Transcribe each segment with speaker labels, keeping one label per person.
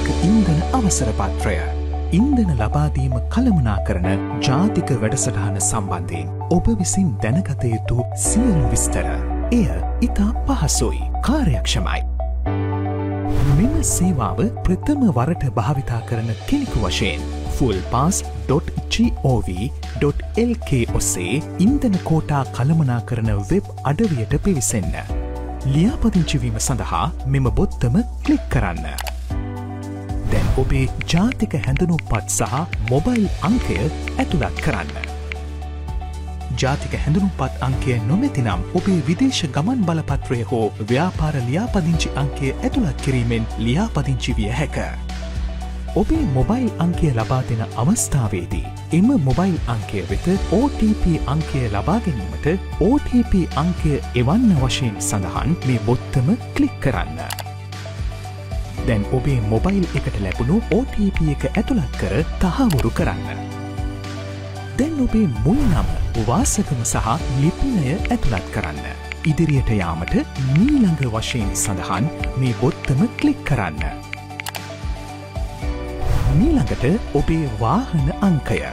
Speaker 1: ජාතික ඉන්ධන අවසර පත්‍රය. ඉන්ධන ලබාදීම කළමනාකරන ජාතික වැඩසටහන සම්බන්ධයෙන් ඔබ විසින් දැනගත යුතු සියලු විස්තර. එය ඉතා පහසුයි, කාර්යක්ෂමයි. මෙම සේවාව ප්‍රථම වරට භාවිතා කරන කෙනෙකු වශයෙන් fullpass.gov.lk ඔස්සේ ඉන්ධන කෝටා කළමනාකරන වෙබ් අඩවියට පිවිසෙන්න. ලියාපදිංචිවීම සඳහා මෙම බොත්තම ක්ලික් කරන්න. දැන් ඔබේ ජාතික හැඳුනුම්පත් සහ මොබයිල් අංකය ඇතුළත් කරන්න. ජාතික හැඳුනුම්පත් අංකය නොමැති නම් ඔබේ විදේශ ගමන් බලපත්‍රය හෝ ව්‍යාපාර ලියාපදිංචි අංකය ඇතුළත් කිරීමෙන් ලියාපදිංචි විය හැක. ඔබේ මොබයිල් අංකය ලබා දෙන අවස්ථාවේදී එම මොබයිල් අංකය වෙත OTP අංකය ලබා ගැනීමට OTP අංකය එවන්න වශයෙන් සඳහන් මේ බොත්තම ක්ලික් කරන්න. දැන් ඔබේ මොබයිල් එකට ලැබුණු OTP එක ඇතුළත් කර තහවුරු කරන්න. දැන් ඔබේ මුල් නම, වාසගම සහ ලිපිනය ඇතුළත් කරන්න. ඉදිරියට යාමට මීළඟ වශයෙන් සඳහන් මේ බොත්තම ක්ලික් කරන්න. මීළඟට ඔබේ වාහන අංකය,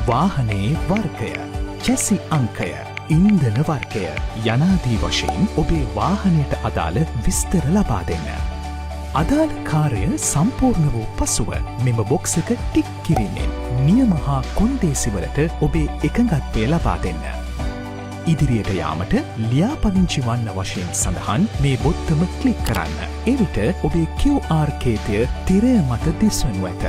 Speaker 1: වාහනයේ වර්ගය, චැසි අංකය, ඉන්ධන වර්ගය යනාදී වශයෙන් ඔබේ වාහනයට අදාළ විස්තර ලබා දෙන්න. අදාළ කාර්ය සම්පූර්ණ වූ පසුව මෙම බොක්ස් එක ටික් කිරීමෙන් නියම හා කොන්දේසිවලට ඔබේ එකඟත්වය ලබා දෙන්න. ඉදිරියට යාමට ලියාපදිංචි වන්න වශයෙන් සඳහන් මේ බොත්තම ක්ලික් කරන්න. එවිට ඔබේ QR කේතය තිරය මත දිස්වනු ඇත.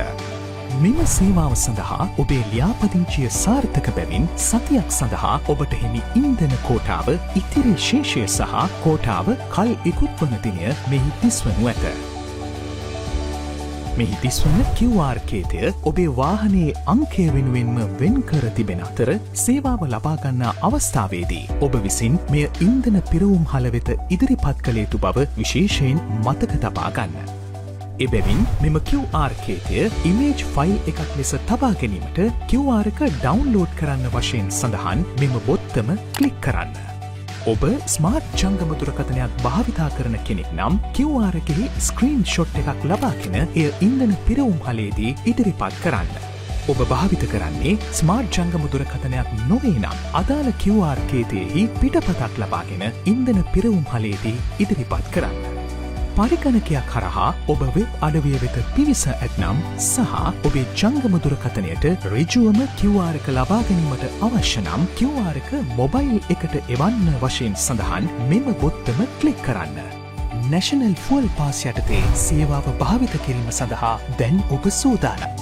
Speaker 1: මෙම සේවාව සඳහා ඔබේ ලියාපදිංචිය සාර්ථක බැවින් සතියක් සඳහා ඔබට හිමි ඉන්ධන කෝටාව, ඉතිරි ශේෂය සහ කෝටාව කල් ඉකුත්වන දිනය මෙහි දිස්වනු ඇත. මෙහි දිස්වන QR කේතය ඔබේ වාහනයේ අංකය වෙනුවෙන්ම වෙන් කර තිබෙන අතර සේවාව ලබාගන්නා අවස්ථාවේදී ඔබ විසින් මෙය ඉන්ධන පිරවුම් හල වෙත ඉදිරිපත් කළ යුතු බව විශේෂයෙන් මතක තබා ගන්න. එබැවින් මෙම QR කේතය ඉමේජ් ෆයිල් එකක් ලෙස තබා ගැනීමට QR එක ඩවුන්ලෝඩ් කරන්න වශයෙන් සඳහන් මෙම බොත්තම ක්ලික් කරන්න. ඔබ ස්මාර්ට් ජංගම දුරකථනයක් භාවිතා කරන කෙනෙක් නම් QR එකෙහි ස්ක්‍රීන් ෂොට් එකක් ලබාගෙන එය ඉන්ධන පිරවුම් හලේදී ඉදිරිපත් කරන්න. ඔබ භාවිත කරන්නේ ස්මාර්ට් ජංගම දුරකථනයක් නොවේ නම් අදාළ QR කේතයෙහි පිටපතක් ලබාගෙන ඉන්ධන පිරවුම් හලේදී ඉදිරිපත් කරන්න. පරිගණකයක් හරහා ඔබ වෙබ් අඩවිය වෙත පිවිස ඇත්නම් සහ ඔබේ ජංගම දුරකථනයට ඍජුවම QR එක ලබා ගැනීමට අවශ්‍ය නම් QR එක මොබයිල් එකට එවන්න වශයෙන් සඳහන් මෙම බොත්තම ක්ලික් කරන්න. National Fuel Pass යටතේ සේවාව භාවිත කිරීම සඳහා දැන් ඔබ සූදානම්.